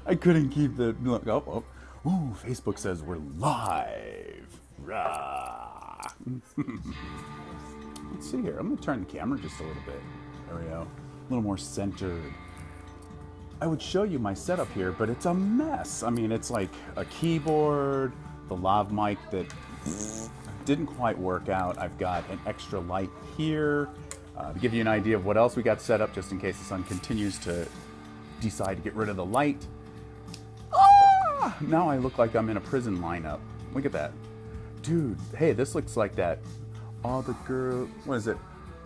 I couldn't keep the look. Oh, oh. Ooh, Facebook says we're live. Rah. Let's see here. I'm gonna turn the camera just a little bit. There we go. A little more centered. I would show you my setup here, but it's a mess. I mean, it's like a keyboard, the lav mic that didn't quite work out. I've got an extra light here to give you an idea of what else we got set up, just in case the sun continues to decide to get rid of the light. Ah! Now I look like I'm in a prison lineup. Look at that. Dude, hey, this looks like that All the Girls, what is it?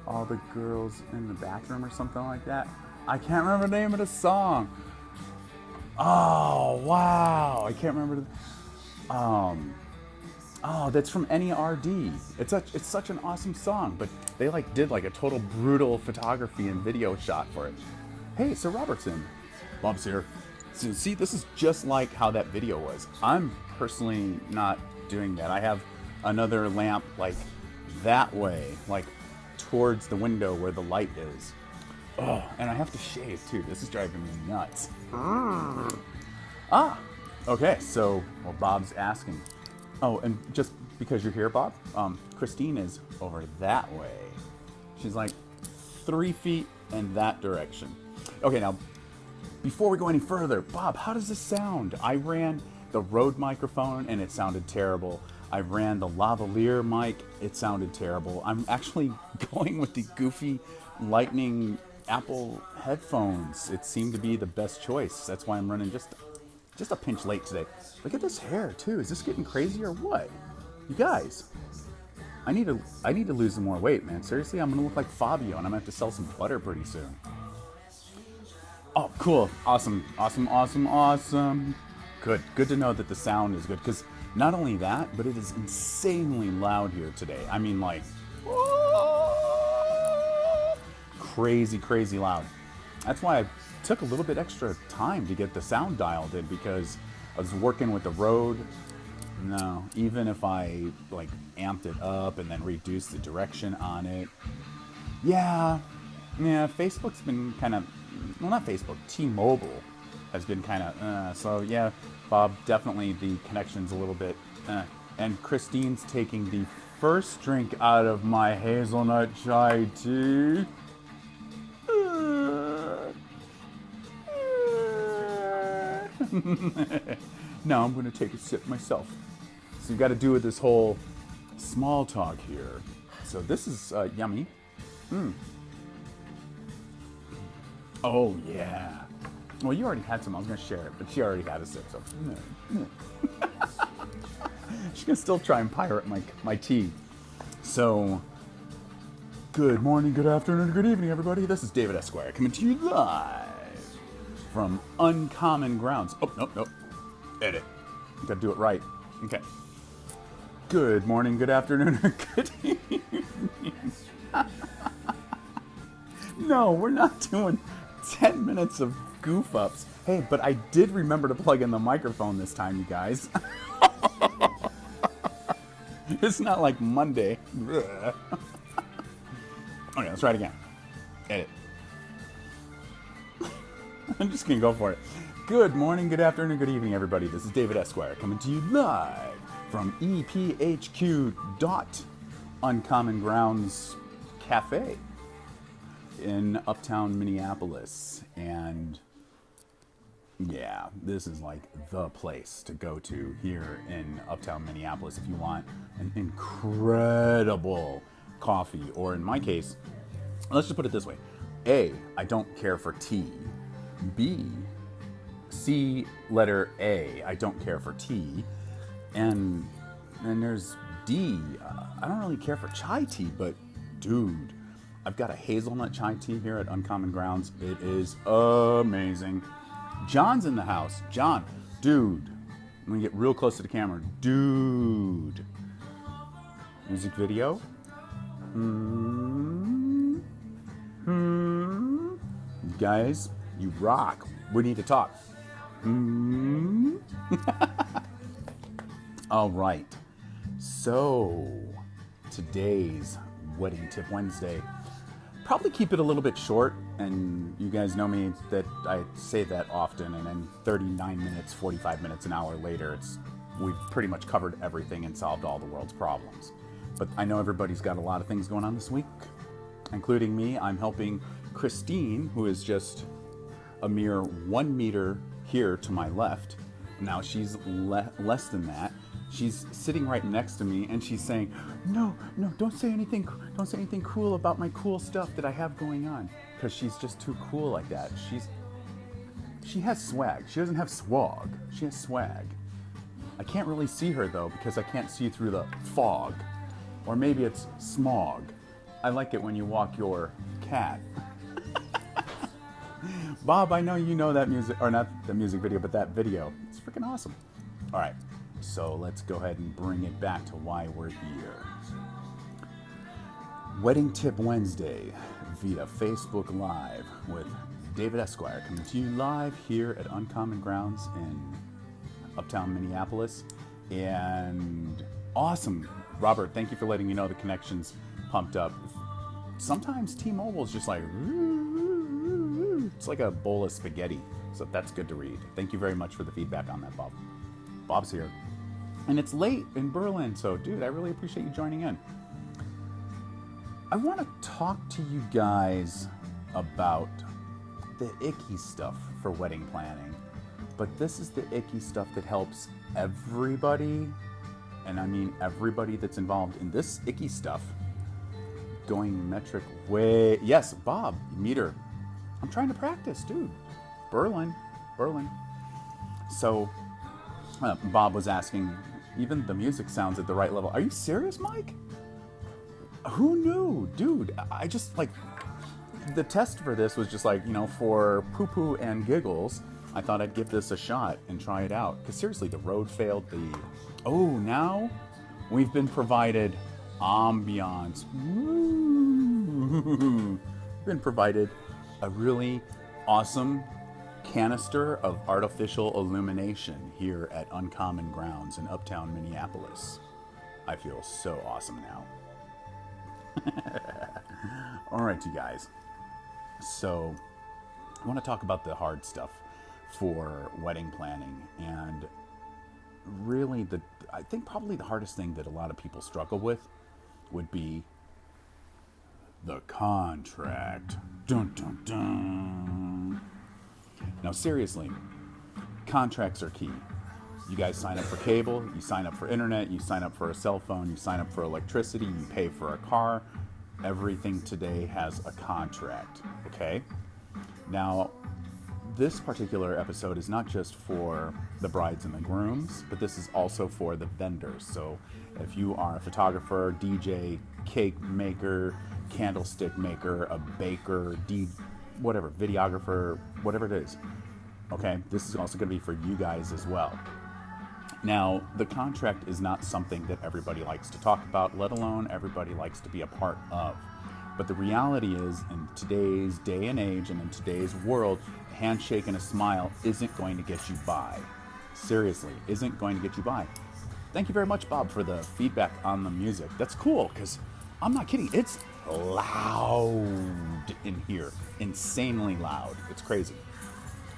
All the Girls in the Bathroom or something like that. I can't remember the name of the song. Oh, wow. I can't remember oh, that's from NERD. It's such an awesome song, but they did a total brutal photography and video shot for it. Hey, Sir Robertson. Bob's here. So, see, this is just like how that video was. I'm personally not doing that. I have another lamp that way, towards the window where the light is. Oh, and I have to shave too. This is driving me nuts. Ah, okay, so, well, Bob's asking. Oh, and just because you're here, Bob, Christine is over that way. She's 3 feet in that direction. Okay, now, before we go any further, Bob, how does this sound? I ran the Rode microphone and it sounded terrible. I ran the lavalier mic, it sounded terrible. I'm actually going with the goofy Lightning Apple headphones. It seemed to be the best choice. That's why I'm running just a pinch late today. Look at this hair too. Is this getting crazy or what? You guys, I need to lose some more weight, man. Seriously, I'm gonna look like Fabio and I'm gonna have to sell some butter pretty soon. Oh, cool. Awesome. Good to know that the sound is good, because not only that, but it is insanely loud here today. I mean, crazy loud. That's why I took a little bit extra time to get the sound dialed in, because I was working with the Rode. No, even if I amped it up and then reduced the direction on it. Yeah, Facebook's been kind of, well, not Facebook, T-Mobile has been kind of, so yeah, Bob, definitely the connection's a little bit, and Christine's taking the first drink out of my hazelnut chai tea. Now I'm going to take a sip myself. So you've got to do with this whole small talk here. So this is yummy. Oh, yeah. Well, you already had some. I was going to share it, but she already had a sip. So she's going to still try and pirate my tea. So good morning, good afternoon, good evening, everybody. This is David Esquire coming to you live from Uncommon Grounds. Oh, nope. Edit. Got to do it right. Okay. Good morning, good afternoon, or good evening. No, we're not doing 10 minutes of goof ups. Hey, but I did remember to plug in the microphone this time, you guys. It's not like Monday. Okay, let's try it again. Edit. I'm just gonna go for it. Good morning, good afternoon, good evening, everybody. This is David Esquire coming to you live from EPHQ Uncommon Grounds Cafe in uptown Minneapolis. And yeah, this is the place to go to here in uptown Minneapolis if you want an incredible coffee, or in my case, let's just put it this way. A, I don't care for tea. B, C, letter A, I don't care for tea. And then there's D, I don't really care for chai tea, but dude, I've got a hazelnut chai tea here at Uncommon Grounds. It is amazing. John's in the house. John, dude, I'm gonna get real close to the camera. Dude. Music video. Guys, you rock. We need to talk. All right. So, today's Wedding Tip Wednesday. Probably keep it a little bit short. And you guys know me that I say that often, and then 39 minutes, 45 minutes, an hour later, we've pretty much covered everything and solved all the world's problems. But I know everybody's got a lot of things going on this week, including me. I'm helping Christine, who is just a mere 1 meter here to my left. Now she's less than that. She's sitting right next to me, and she's saying, "No, don't say anything cool about my cool stuff that I have going on," because she's just too cool like that. She has swag. She doesn't have swag. She has swag. I can't really see her though because I can't see through the fog, or maybe it's smog. I like it when you walk your cat. Bob, I know you know that music, or not the music video, but that video. It's freaking awesome. All right. So let's go ahead and bring it back to why we're here. Wedding Tip Wednesday via Facebook Live with David Esquire, coming to you live here at Uncommon Grounds in Uptown Minneapolis. And awesome. Robert, thank you for letting me know the connection's pumped up. Sometimes T-Mobile's just like, it's like a bowl of spaghetti. So that's good to read. Thank you very much for the feedback on that, Bob. Bob's here. And it's late in Berlin, so dude, I really appreciate you joining in. I want to talk to you guys about the icky stuff for wedding planning, but this is the icky stuff that helps everybody, and I mean everybody that's involved in this icky stuff, going metric way. Yes, Bob, meter. I'm trying to practice, dude. Berlin. So Bob was asking, even the music sounds at the right level. Are you serious, Mike? Who knew? Dude, I just like, the test for this was just like, for poo-poo and giggles, I thought I'd give this a shot and try it out. Because seriously, the road failed. Now we've been provided ambiance. We've been provided a really awesome canister of artificial illumination here at Uncommon Grounds in Uptown Minneapolis. I feel so awesome now. All right, you guys. So I want to talk about the hard stuff for wedding planning, and really I think probably the hardest thing that a lot of people struggle with would be the contract. Dun, dun, dun. Now, seriously, contracts are key. You guys sign up for cable, you sign up for internet, you sign up for a cell phone, you sign up for electricity, you pay for a car. Everything today has a contract, okay? Now, this particular episode is not just for the brides and the grooms, but this is also for the vendors. So if you are a photographer, DJ, cake maker, candlestick maker, a baker, whatever, videographer, whatever it is, okay, this is also going to be for you guys as well. Now, the contract is not something that everybody likes to talk about, let alone everybody likes to be a part of. But the reality is, in today's day and age and in today's world, a handshake and a smile isn't going to get you by. Seriously, isn't going to get you by. Thank you very much, Bob, for the feedback on the music. That's cool, because I'm not kidding. It's loud in here. Insanely loud. It's crazy.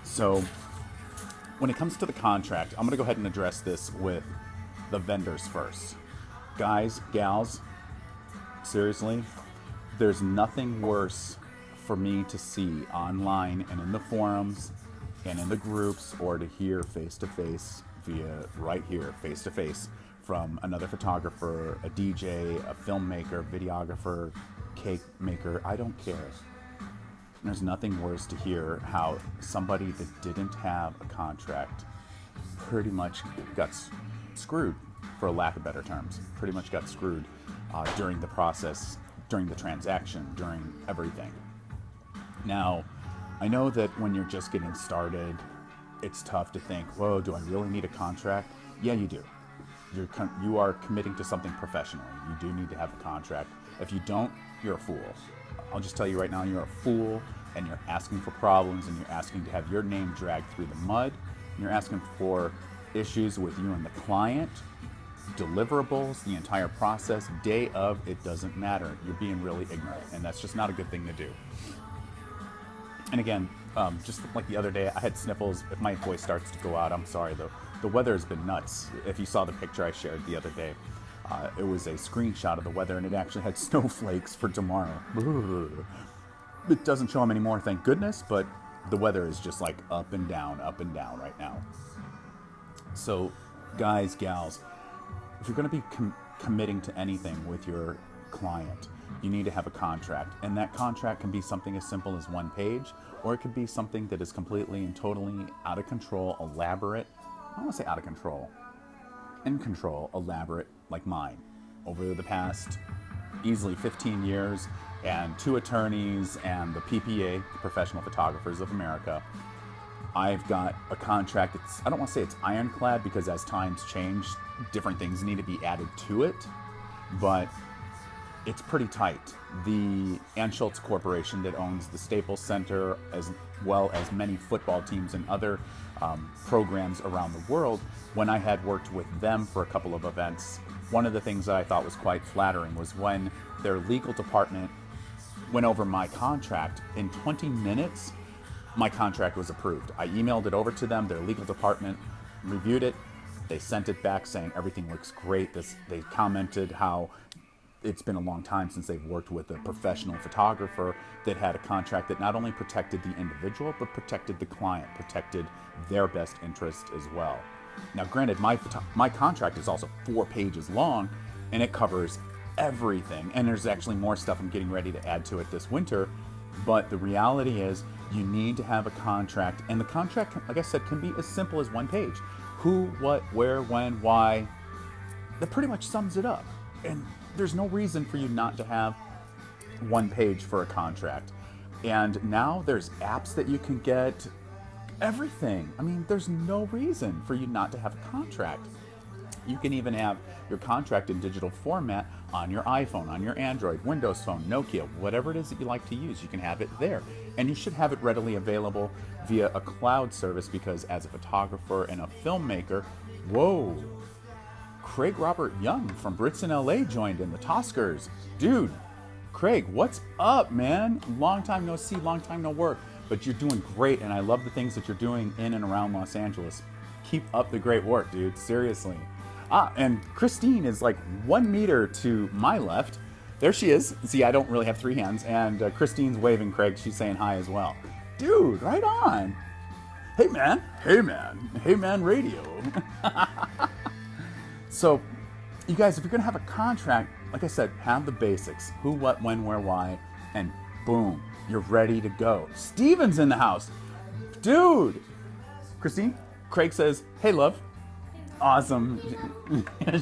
So when it comes to the contract, I'm going to go ahead and address this with the vendors first. Guys, gals, seriously, there's nothing worse for me to see online and in the forums and in the groups, or to hear face-to-face via right here, face-to-face, from another photographer, a DJ, a filmmaker, videographer, cake maker, I don't care. There's nothing worse to hear how somebody that didn't have a contract pretty much got screwed, for lack of better terms. Pretty much got screwed during the process, during the transaction, during everything. Now, I know that when you're just getting started, it's tough to think, whoa, do I really need a contract? Yeah, you do. You are committing to something professionally. You do need to have a contract. If you don't, you're a fool. I'll just tell you right now, you're a fool, and you're asking for problems, and you're asking to have your name dragged through the mud, and you're asking for issues with you and the client, deliverables, the entire process, day of, it doesn't matter. You're being really ignorant, and that's just not a good thing to do. And again, just like the other day, I had sniffles. If my voice starts to go out, I'm sorry. The weather has been nuts. If you saw the picture I shared the other day, it was a screenshot of the weather, and it actually had snowflakes for tomorrow. It doesn't show them anymore, thank goodness, but the weather is just like up and down right now. So, guys, gals, if you're going to be committing to anything with your client, you need to have a contract. And that contract can be something as simple as one page, or it could be something that is completely and totally out of control, elaborate. I don't want to say out of control. In control, elaborate, like mine. Over the past easily 15 years, and 2 attorneys and the PPA, the Professional Photographers of America, I've got a contract. I don't want to say it's ironclad, because as times change, different things need to be added to it, but it's pretty tight. The Anschultz Corporation that owns the Staples Center, as well as many football teams and other programs around the world, when I had worked with them for a couple of events, one of the things that I thought was quite flattering was when their legal department went over my contract. In 20 minutes, my contract was approved. I emailed it over to them, their legal department reviewed it, they sent it back saying everything looks great. They commented how it's been a long time since they've worked with a professional photographer that had a contract that not only protected the individual, but protected the client, protected their best interest as well. Now, granted, my contract is also 4 pages long, and it covers everything. And there's actually more stuff I'm getting ready to add to it this winter. But the reality is, you need to have a contract. And the contract, like I said, can be as simple as 1 page. Who, what, where, when, why. That pretty much sums it up. And there's no reason for you not to have 1 page for a contract. And now there's apps that you can get, everything. I mean, there's no reason for you not to have a contract. You can even have your contract in digital format on your iPhone, on your Android, Windows Phone, Nokia, whatever it is that you like to use. You can have it there. And you should have it readily available via a cloud service, because as a photographer and a filmmaker, whoa, Craig Robert Young from Brits in LA joined in, the Toskers. Dude, Craig, what's up, man? Long time no see, long time no work. But you're doing great, and I love the things that you're doing in and around Los Angeles. Keep up the great work, dude. Seriously. And Christine is like 1 meter to my left. There she is. See, I don't really have 3 hands. And Christine's waving Craig. She's saying hi as well. Dude, right on. Hey, man. Hey, man. Hey, man radio. So, you guys, if you're going to have a contract, like I said, have the basics. Who, what, when, where, why. And boom, you're ready to go. Steven's in the house. Dude. Christine, Craig says, hey, love. Awesome.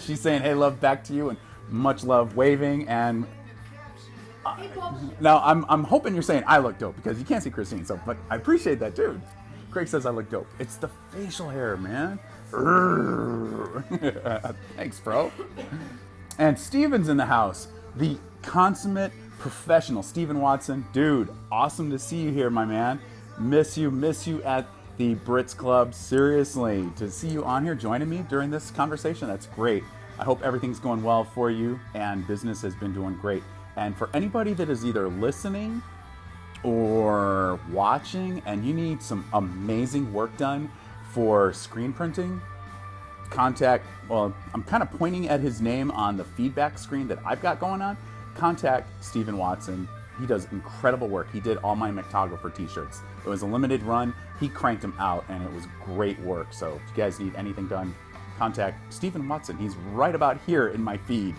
She's saying, hey, love, back to you, and much love, waving. And now I'm hoping you're saying I look dope, because you can't see Christine, so, but I appreciate that, dude. Craig says I look dope. It's the facial hair, man. Thanks, bro. And Steven's in the house, the consummate professional. Steven Watson, dude, awesome to see you here, my man. Miss you at the Brits Club. Seriously, to see you on here joining me during this conversation, that's great. I hope everything's going well for you, and business has been doing great. And for anybody that is either listening or watching and you need some amazing work done for screen printing, contact, well, I'm kind of pointing at his name on the feedback screen that I've got going on. Contact Steven Watson. He does incredible work. He did all my Mctographer t-shirts. It was a limited run. He cranked them out, and it was great work. So if you guys need anything done, contact Steven Watson. He's right about here in my feed.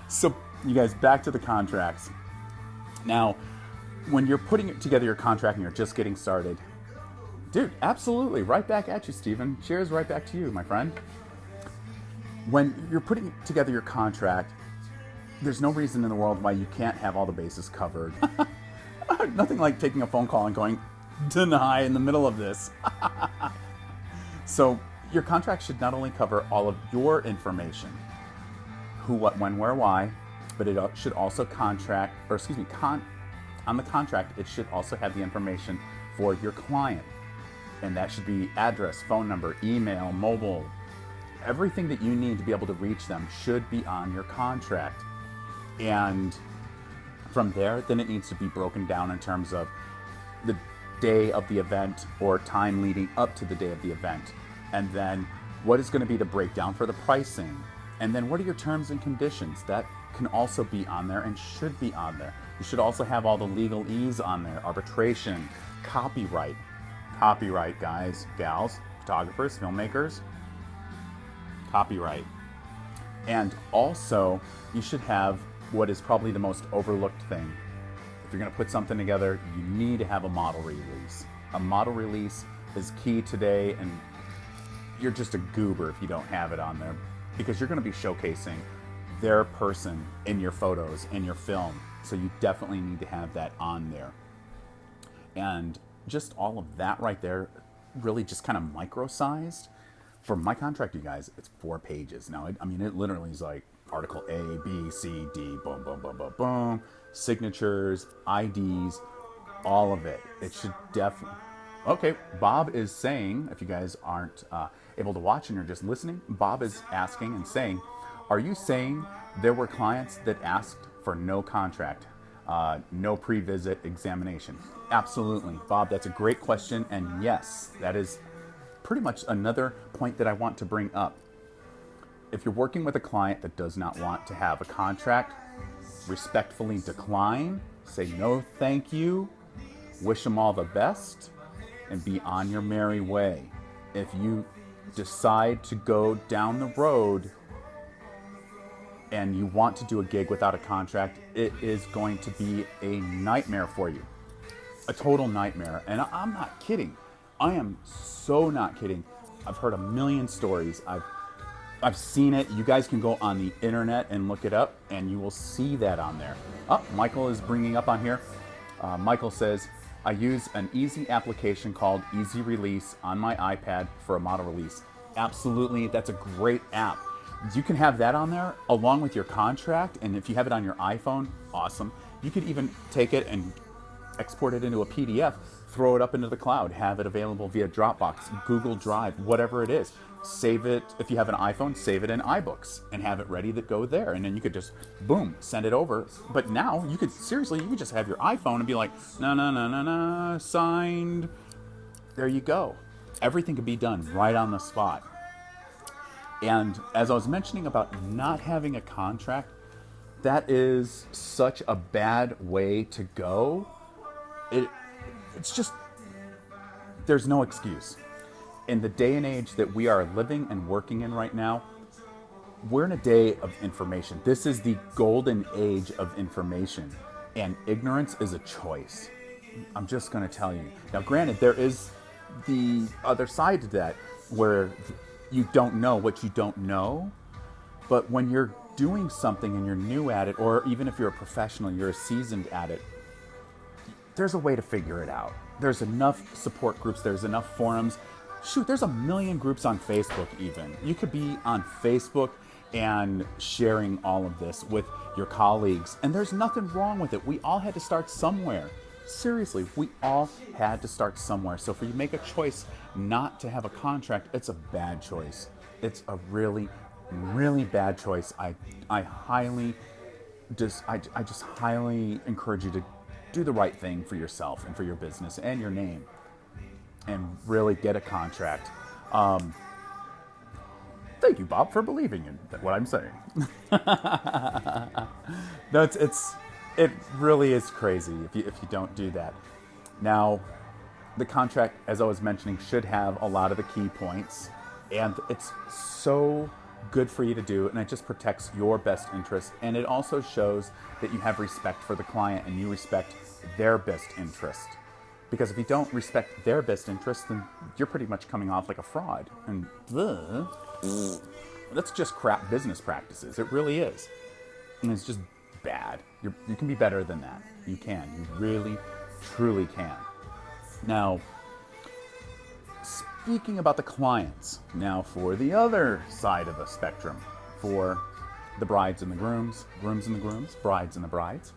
So you guys, back to the contracts. Now, when you're putting together your contract and you're just getting started, dude, absolutely, right back at you, Steven. Cheers, right back to you, my friend. When you're putting together your contract, there's no reason in the world why you can't have all the bases covered. Nothing like taking a phone call and going, deny in the middle of this. So your contract should not only cover all of your information, who, what, when, where, why, but it should also on the contract, it should also have the information for your client. And that should be address, phone number, email, mobile. Everything that you need to be able to reach them should be on your contract. And From there, then it needs to be broken down in terms of the day of the event or time leading up to the day of the event. And then what is going to be the breakdown for the pricing? And then what are your terms and conditions? That can also be on there and should be on there. You should also have all the legalese on there, arbitration, copyright. Copyright, guys, gals, photographers, filmmakers, copyright. And also, you should have what is probably the most overlooked thing. If you're going to put something together, you need to have a model release. A model release is key today, and you're just a goober if you don't have it on there, because you're going to be showcasing their person in your photos, in your film. So you definitely need to have that on there. And just all of that right there, really just kind of micro-sized. For my contract, you guys, it's 4 pages. Now, it literally is like Article A, B, C, D, boom, boom, boom, boom, boom, signatures, IDs, all of it. It should definitely... Okay, Bob is saying, if you guys aren't able to watch and you're just listening, Bob is asking and saying, are you saying there were clients that asked for no contract, no pre-visit examination? Absolutely, Bob, that's a great question. And yes, that is pretty much another point that I want to bring up. If you're working with a client that does not want to have a contract, respectfully decline, say no thank you, wish them all the best, and be on your merry way. If you decide to go down the road and you want to do a gig without a contract, it is going to be a nightmare for you. A total nightmare. And I'm not kidding. I am so not kidding. I've heard a million stories. I've seen it. You guys can go on the internet and look it up, and you will see that on there. Oh, Michael is bringing up on here. Michael says, I use an easy application called Easy Release on my iPad for a model release. Absolutely, that's a great app. You can have that on there along with your contract, and if you have it on your iPhone, awesome. You could even take it and export it into a PDF, throw it up into the cloud, have it available via Dropbox, Google Drive, whatever it is. Save it, if you have an iPhone, save it in iBooks and have it ready to go there. And then you could just, boom, send it over. But now you could just have your iPhone and be like, no, signed. There you go. Everything could be done right on the spot. And as I was mentioning about not having a contract, that is such a bad way to go. It's just, there's no excuse. In the day and age that we are living and working in right now, we're in a day of information. This is the golden age of information, and ignorance is a choice. I'm just going to tell you. Now, granted, there is the other side to that where you don't know what you don't know, but when you're doing something and you're new at it, or even if you're a professional, you're seasoned at it, there's a way to figure it out. There's enough support groups, there's enough forums. Shoot, there's a million groups on Facebook even. You could be on Facebook and sharing all of this with your colleagues, and there's nothing wrong with it. We all had to start somewhere. Seriously, we all had to start somewhere. So for you to make a choice not to have a contract, it's a bad choice. It's a really, really bad choice. I just highly encourage you to do the right thing for yourself and for your business and your name, and really get a contract. Thank you, Bob, for believing in what I'm saying. No, it really is crazy if you don't do that. Now, the contract, as I was mentioning, should have a lot of the key points, and it's so good for you to do, and it just protects your best interest, and it also shows that you have respect for the client and you respect their best interest. Because if you don't respect their best interest, then you're pretty much coming off like a fraud. And that's just crap business practices. It really is. And it's just bad. You can be better than that. You can. You really, truly can. Now, speaking about the clients, now for the other side of the spectrum, for the brides and the grooms, grooms and the grooms, brides and the brides,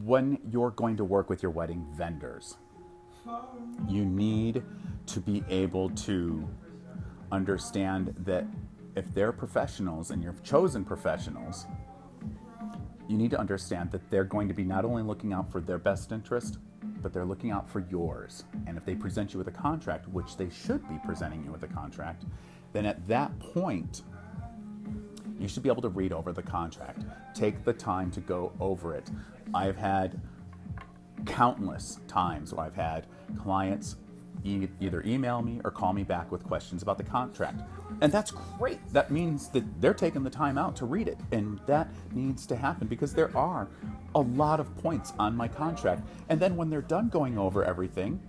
when you're going to work with your wedding vendors, you need to be able to understand that if they're professionals and you've chosen professionals, you need to understand that they're going to be not only looking out for their best interest, but they're looking out for yours. And if they present you with a contract, which they should be presenting you with a contract, then at that point, you should be able to read over the contract. Take the time to go over it. I've had countless times where I've had clients either email me or call me back with questions about the contract. And that's great. That means that they're taking the time out to read it. And that needs to happen because there are a lot of points on my contract. And then when they're done going over everything,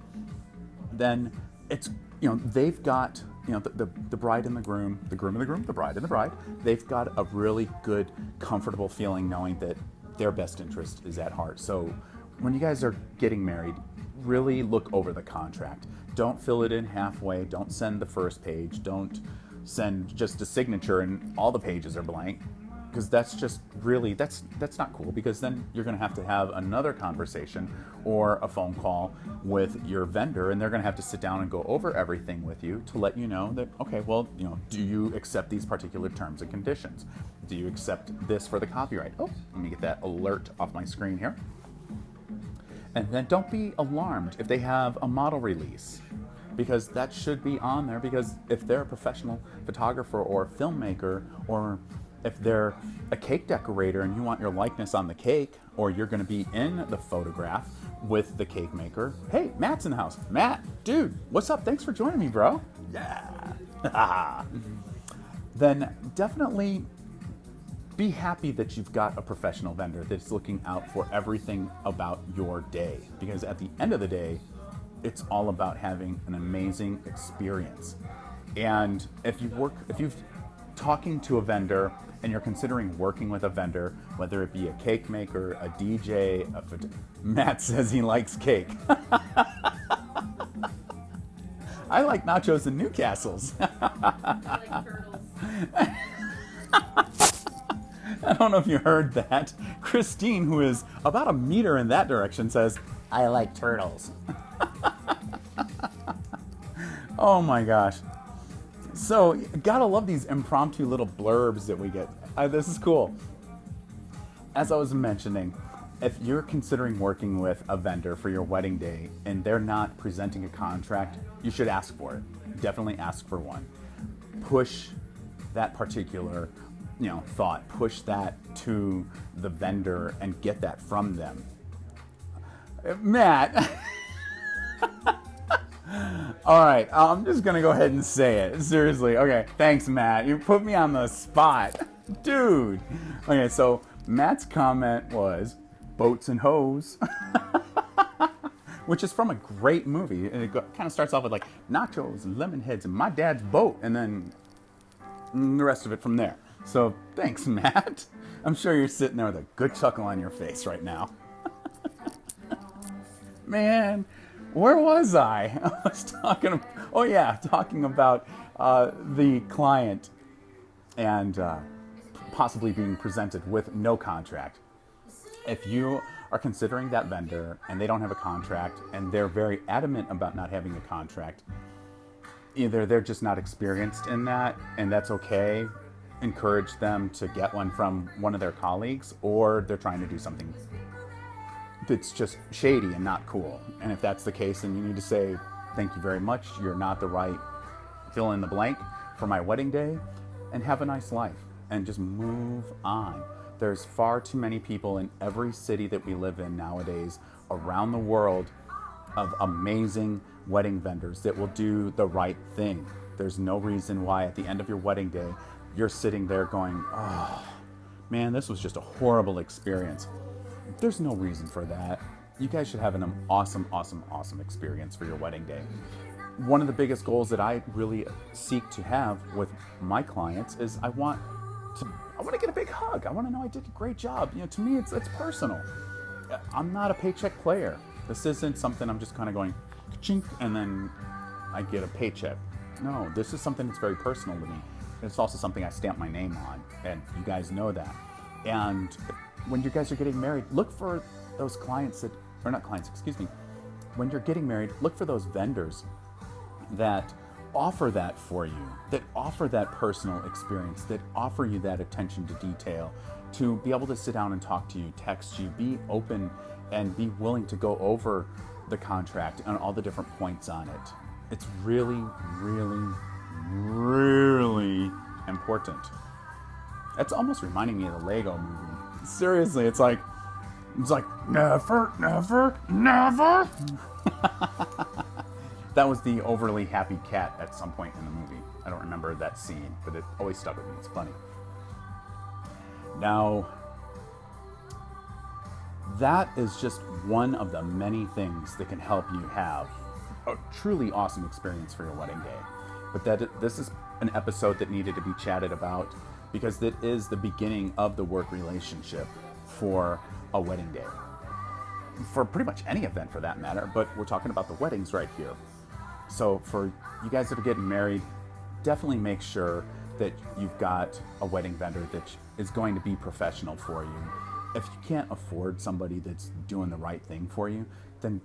then it's, they've got, the bride and the groom, the groom and the groom, the bride and the bride, they've got a really good, comfortable feeling knowing that their best interest is at heart. So when you guys are getting married, really look over the contract. Don't fill it in halfway. Don't send the first page. Don't send just a signature and all the pages are blank, because that's just really, that's not cool, because then you're going to have another conversation or a phone call with your vendor, and they're going to have to sit down and go over everything with you to let you know that, okay, well, do you accept these particular terms and conditions? Do you accept this for the copyright? Oh, let me get that alert off my screen here. And then don't be alarmed if they have a model release, because that should be on there, because if they're a professional photographer or filmmaker, or if they're a cake decorator and you want your likeness on the cake, or you're going to be in the photograph with the cake maker, hey, Matt's in the house. Matt, dude, what's up? Thanks for joining me, bro. Yeah. Then definitely be happy that you've got a professional vendor that's looking out for everything about your day, because at the end of the day, it's all about having an amazing experience. And if you're talking to a vendor and you're considering working with a vendor, whether it be a cake maker, a DJ, Matt says he likes cake. I like nachos and Newcastles. I like turtles. I don't know if you heard that. Christine, who is about a meter in that direction, says, I like turtles. Oh my gosh. So, gotta love these impromptu little blurbs that we get. This is cool. As I was mentioning, if you're considering working with a vendor for your wedding day and they're not presenting a contract, you should ask for it. Definitely ask for one. Push that particular thought, push that to the vendor and get that from them. Matt. All right, I'm just gonna go ahead and say it. Seriously. Okay, thanks, Matt. You put me on the spot. Dude. Okay, so Matt's comment was boats and hoes, which is from a great movie. And it kind of starts off with like nachos and lemon heads and my dad's boat, and then the rest of it from there. So thanks, Matt. I'm sure you're sitting there with a good chuckle on your face right now. Man, where was I? I was talking about the client and possibly being presented with no contract. If you are considering that vendor and they don't have a contract and they're very adamant about not having a contract, either they're just not experienced in that, and that's okay. Encourage them to get one from one of their colleagues, or they're trying to do something that's just shady and not cool. And if that's the case, then you need to say, thank you very much, you're not the right fill in the blank for my wedding day, and have a nice life and just move on. There's far too many people in every city that we live in nowadays around the world of amazing wedding vendors that will do the right thing. There's no reason why at the end of your wedding day you're sitting there going, oh man, this was just a horrible experience. There's no reason for that. You guys should have an awesome, awesome, awesome experience for your wedding day. One of the biggest goals that I really seek to have with my clients is I want to get a big hug. I want to know I did a great job. To me, it's personal. I'm not a paycheck player. This isn't something I'm just kind of going, chink, and then I get a paycheck. No, this is something that's very personal to me. It's also something I stamp my name on, and you guys know that. And when you guys are getting married, look for those clients when you're getting married, look for those vendors that offer that for you, that offer that personal experience, that offer you that attention to detail, to be able to sit down and talk to you, text you, be open and be willing to go over the contract and all the different points on it. It's really, really, really important. It's almost reminding me of the Lego movie. Seriously, it's like never, never, never. That was the overly happy cat at some point in the movie. I don't remember that scene, but it always stuck with me. It's funny. Now, that is just one of the many things that can help you have a truly awesome experience for your wedding day. But this is an episode that needed to be chatted about because it is the beginning of the work relationship for a wedding day. For pretty much any event for that matter, but we're talking about the weddings right here. So for you guys that are getting married, definitely make sure that you've got a wedding vendor that is going to be professional for you. If you can't afford somebody that's doing the right thing for you, then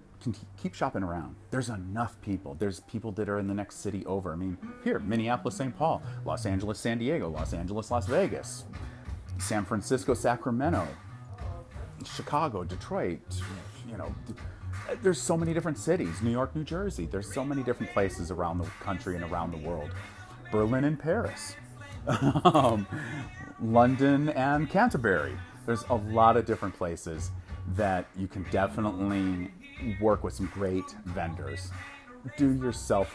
keep shopping around. There's enough people. There's people that are in the next city over. I mean, here, Minneapolis, St. Paul, Los Angeles, San Diego, Los Angeles, Las Vegas, San Francisco, Sacramento, Chicago, Detroit, you know, there's so many different cities. New York, New Jersey. There's so many different places around the country and around the world. Berlin and Paris. London and Canterbury. There's a lot of different places that you can definitely work with some great vendors. Do yourself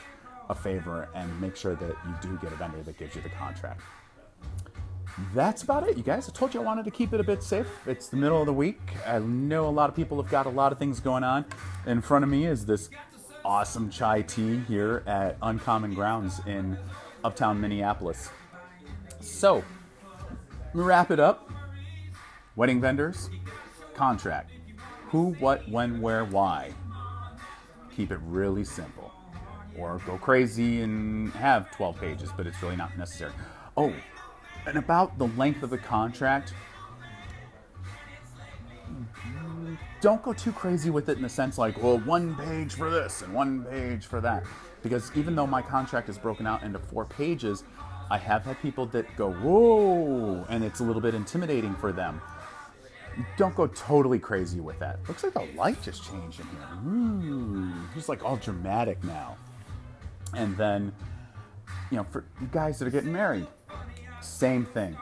a favor and make sure that you do get a vendor that gives you the contract. That's about it, you guys. I told you I wanted to keep it a bit safe. It's the middle of the week. I know a lot of people have got a lot of things going on. In front of me is this awesome chai tea here at Uncommon Grounds in uptown Minneapolis. So, let me wrap it up. Wedding vendors, contract. Who, what, when, where, why. Keep it really simple. Or go crazy and have 12 pages, but it's really not necessary. Oh, and about the length of the contract, don't go too crazy with it in the sense like, well, 1 page for this and 1 page for that. Because even though my contract is broken out into 4 pages, I have had people that go, whoa, and it's a little bit intimidating for them. Don't go totally crazy with that. Looks like the light just changed in here. Ooh, it's like all dramatic now. And then, you know, for you guys that are getting married, same thing.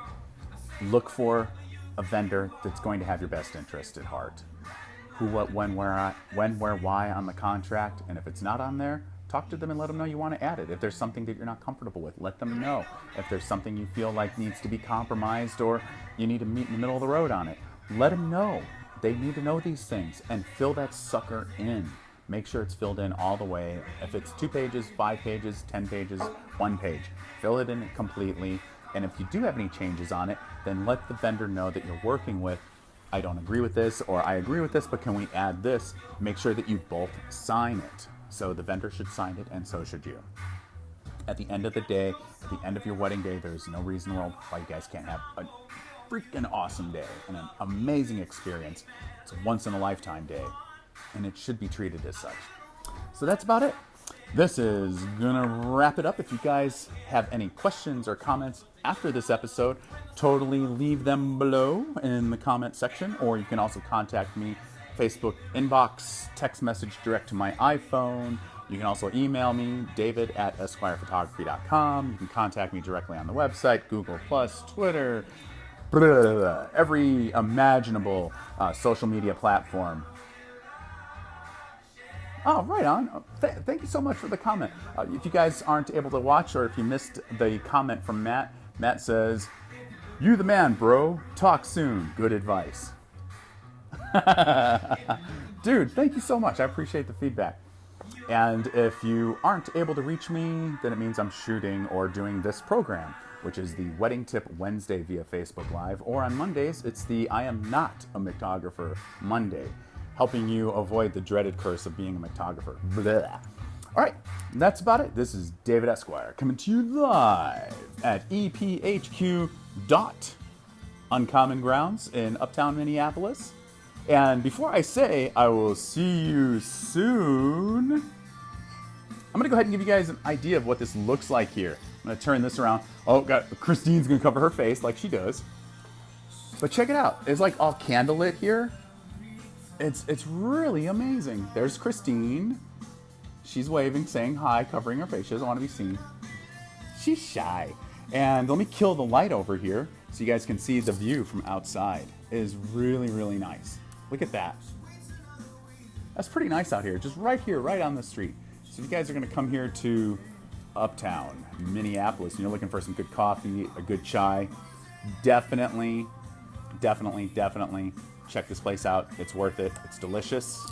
Look for a vendor that's going to have your best interest at heart. Who, what, when, where, why on the contract. And if it's not on there, talk to them and let them know you want to add it. If there's something that you're not comfortable with, let them know. If there's something you feel like needs to be compromised or you need to meet in the middle of the road on it, let them know. They need to know these things and fill that sucker in. Make sure it's filled in all the way. If it's 2 pages, 5 pages, 10 pages, 1 page, fill it in completely. And if you do have any changes on it, then let the vendor know that you're working with, I don't agree with this, or I agree with this, but can we add this? Make sure that you both sign it. So the vendor should sign it, and so should you. At the end of the day, at the end of your wedding day, there's no reason in the world why you guys can't have a freaking awesome day and an amazing experience. It's a once-in-a-lifetime day, and it should be treated as such. So that's about it. This is gonna wrap it up. If you guys have any questions or comments after this episode, totally leave them below in the comment section, or you can also contact me, Facebook inbox, text message direct to my iPhone. You can also email me, david@esquirephotography.com. You can contact me directly on the website, Google+, Twitter, every imaginable social media platform. Oh, right on. Thank you so much for the comment. If you guys aren't able to watch, or if you missed the comment from Matt, Matt says, "You the man, bro. Talk soon. Good advice." Dude, thank you so much. I appreciate the feedback. And if you aren't able to reach me, then it means I'm shooting or doing this program, which is the Wedding Tip Wednesday via Facebook Live, or on Mondays, it's the I Am Not a Mictographer Monday, helping you avoid the dreaded curse of being a mictographer. Blah. All right, that's about it. This is David Esquire coming to you live at EPHQ Uncommon Grounds in uptown Minneapolis. And before I say I will see you soon, I'm going to go ahead and give you guys an idea of what this looks like here. I'm going to turn this around. Oh, Christine's going to cover her face like she does. But check it out. It's like all candlelit here. It's really amazing. There's Christine. She's waving, saying hi, covering her face. She doesn't want to be seen. She's shy. And let me kill the light over here so you guys can see the view from outside. It is really, really nice. Look at that. That's pretty nice out here. Just right here, right on the street. So if you guys are going to come here to Uptown, Minneapolis, and you're looking for some good coffee, a good chai, definitely check this place out. It's worth it. It's delicious.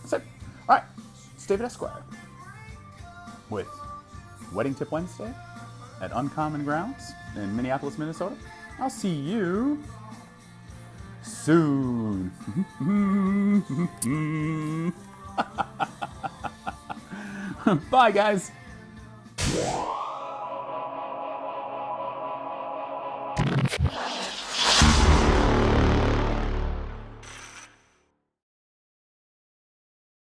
That's it. All right. It's David Esquire with Wedding Tip Wednesday at Uncommon Grounds in Minneapolis, Minnesota. I'll see you soon. Bye, guys.